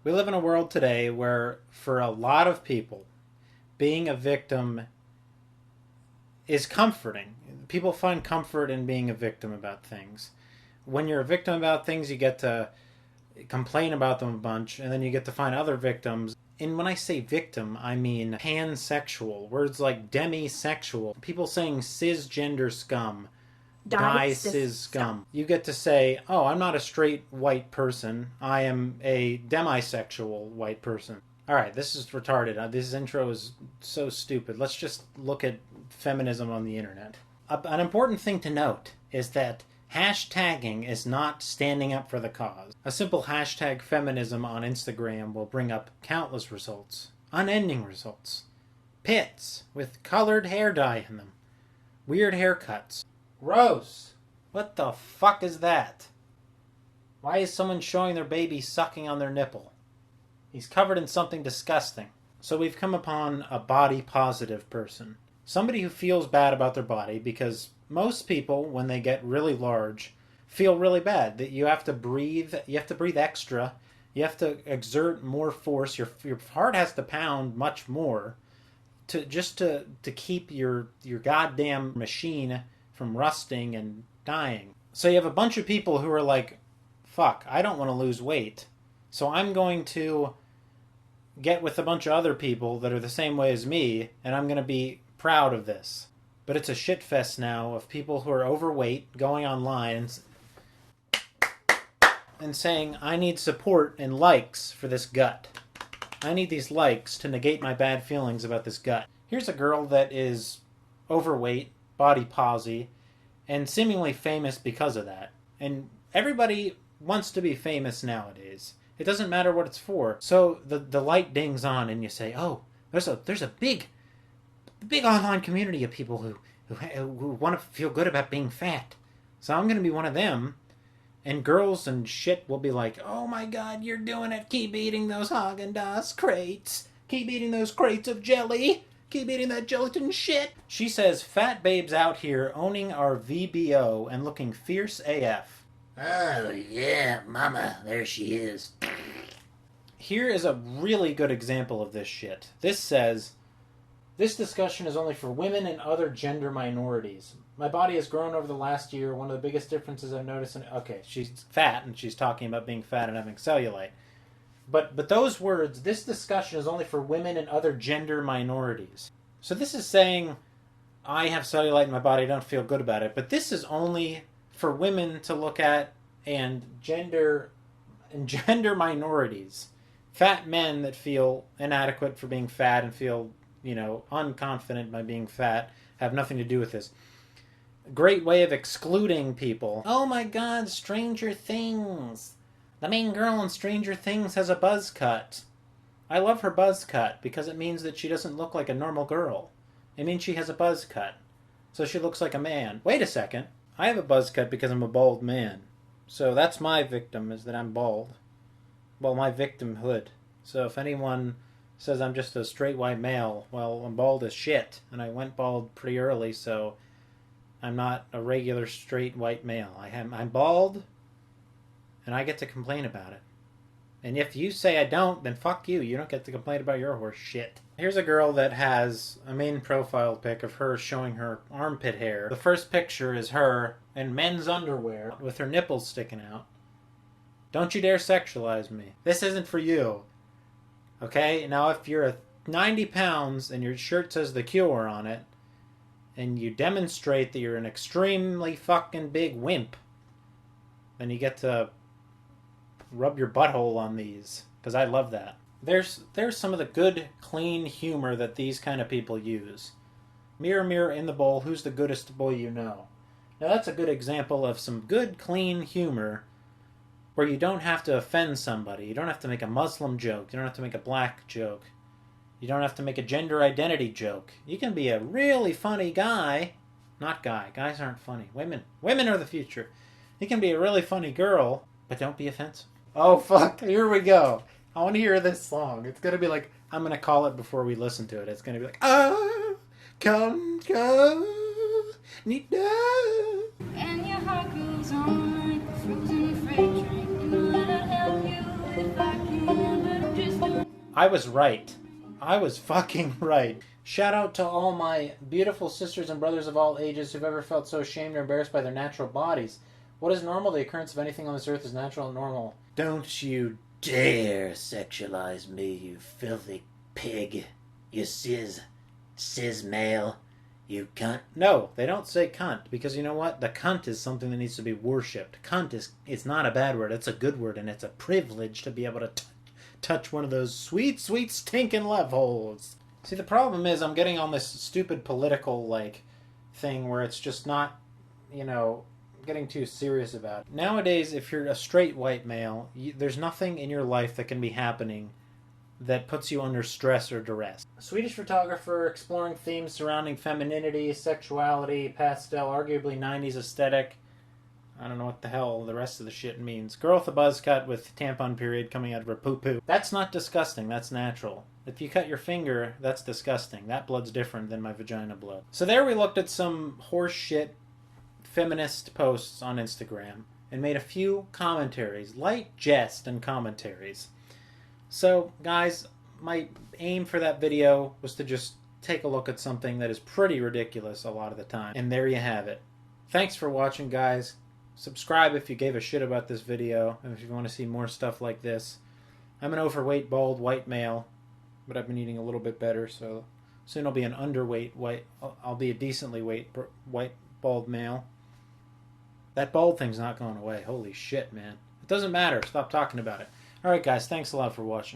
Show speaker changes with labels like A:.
A: We live in a world today where, for a lot of people, being a victim is comforting. People find comfort in being a victim about things. When you're a victim about things, you get to complain about them a bunch, and then you get to find other victims. And when I say victim, I mean pansexual. Words like demisexual. People saying cisgender scum. Die cis scum. You get to say, oh, I'm not a straight white person. I am a demisexual white person. Alright, this is retarded. This intro is so stupid. Let's just look at feminism on the internet. An important thing to note is that hashtagging is not standing up for the cause. A simple hashtag feminism on Instagram will bring up countless results. Unending results. Pits with colored hair dye in them. Weird haircuts. Gross. What the fuck is that? Why is someone showing their baby sucking on their nipple? He's covered in something disgusting. So we've come upon a body positive person. Somebody who feels bad about their body because most people, when they get really large, feel really bad. That you have to breathe extra. You have to exert more force. Your heart has to pound much more to keep your goddamn machine from rusting and dying. So you have a bunch of people who are like, fuck, I don't want to lose weight. So I'm going to get with a bunch of other people that are the same way as me, and I'm going to be proud of this. But it's a shit fest now of people who are overweight going online and saying, I need support and likes for this gut. I need these likes to negate my bad feelings about this gut. Here's a girl that is overweight, body posy, and seemingly famous because of that. And everybody wants to be famous nowadays. It doesn't matter what it's for. So the light dings on and you say, oh, there's a big online community of people who want to feel good about being fat. So I'm going to be one of them. And girls and shit will be like, oh my god, you're doing it. Keep eating those Haagen-Dazs crates. Keep eating those crates of jelly. Keep eating that gelatin shit. She says, fat babes out here owning our VBO and looking fierce AF.
B: Oh yeah, mama, there she is.
A: Here is a really good example of this shit. This says, this discussion is only for women and other gender minorities. My body has grown over the last year. One of the biggest differences I've noticed okay, she's fat and she's talking about being fat and having cellulite. But those words, this discussion is only for women and other gender minorities. So this is saying, I have cellulite in my body, I don't feel good about it. But this is only for women to look at and gender minorities. Fat men that feel inadequate for being fat and feel, unconfident by being fat have nothing to do with this. Great way of excluding people. Oh my god, Stranger Things. The main girl in Stranger Things has a buzz cut. I love her buzz cut because it means that she doesn't look like a normal girl. It means she has a buzz cut. So she looks like a man. Wait a second. I have a buzz cut because I'm a bald man. So that's my victim, is that I'm bald. Well, my victimhood. So if anyone says I'm just a straight white male, well, I'm bald as shit. And I went bald pretty early, so I'm not a regular straight white male. I'm bald, and I get to complain about it. And if you say I don't, then fuck you. You don't get to complain about your horse shit. Here's a girl that has a main profile pic of her showing her armpit hair. The first picture is her in men's underwear with her nipples sticking out. Don't you dare sexualize me. This isn't for you. Okay? Now if you're 90 pounds and your shirt says The Cure on it, and you demonstrate that you're an extremely fucking big wimp, then you get to rub your butthole on these, because I love that. There's some of the good, clean humor that these kind of people use. Mirror, mirror in the bowl, who's the goodest boy you know? Now that's a good example of some good, clean humor where you don't have to offend somebody. You don't have to make a Muslim joke. You don't have to make a black joke. You don't have to make a gender identity joke. You can be a really funny guy. Not guy. Guys aren't funny. Women are the future. You can be a really funny girl, but don't be offensive. Oh, fuck. Here we go. I want to hear this song. It's going to be like, I'm going to call it before we listen to it. It's going to be like, oh, come, need to.
C: And your heart goes on like a frozen freight train. And I'll help you if I can, but
A: I was right. I was fucking right. Shout out to all my beautiful sisters and brothers of all ages who've ever felt so ashamed or embarrassed by their natural bodies. What is normal? The occurrence of anything on this earth is natural and normal. Don't you
B: Dare sexualize me, you filthy pig. You cis male. You cunt.
A: No, they don't say cunt, because you know what? The cunt is something that needs to be worshipped. Cunt it's not a bad word, it's a good word, and it's a privilege to be able to touch one of those sweet, sweet stinking love holes. See, the problem is I'm getting on this stupid political, thing where it's just not, getting too serious about it. Nowadays, if you're a straight white male, there's nothing in your life that can be happening that puts you under stress or duress. A Swedish photographer exploring themes surrounding femininity, sexuality, pastel, arguably 90s aesthetic. I don't know what the hell the rest of the shit means. Girl with a buzz cut with tampon period coming out of her poo-poo. That's not disgusting, that's natural. If you cut your finger, that's disgusting. That blood's different than my vagina blood. So there we looked at some horse shit feminist posts on Instagram and made a few commentaries, light jest and commentaries. So, guys, my aim for that video was to just take a look at something that is pretty ridiculous a lot of the time. And there you have it. Thanks for watching, guys. Subscribe if you gave a shit about this video, and if you want to see more stuff like this. I'm an overweight, bald, white male, but I've been eating a little bit better, so soon I'll be an underweight, I'll be a decently white, bald male. That bald thing's not going away. Holy shit, man. It doesn't matter. Stop talking about it. Alright, guys, thanks a lot for watching.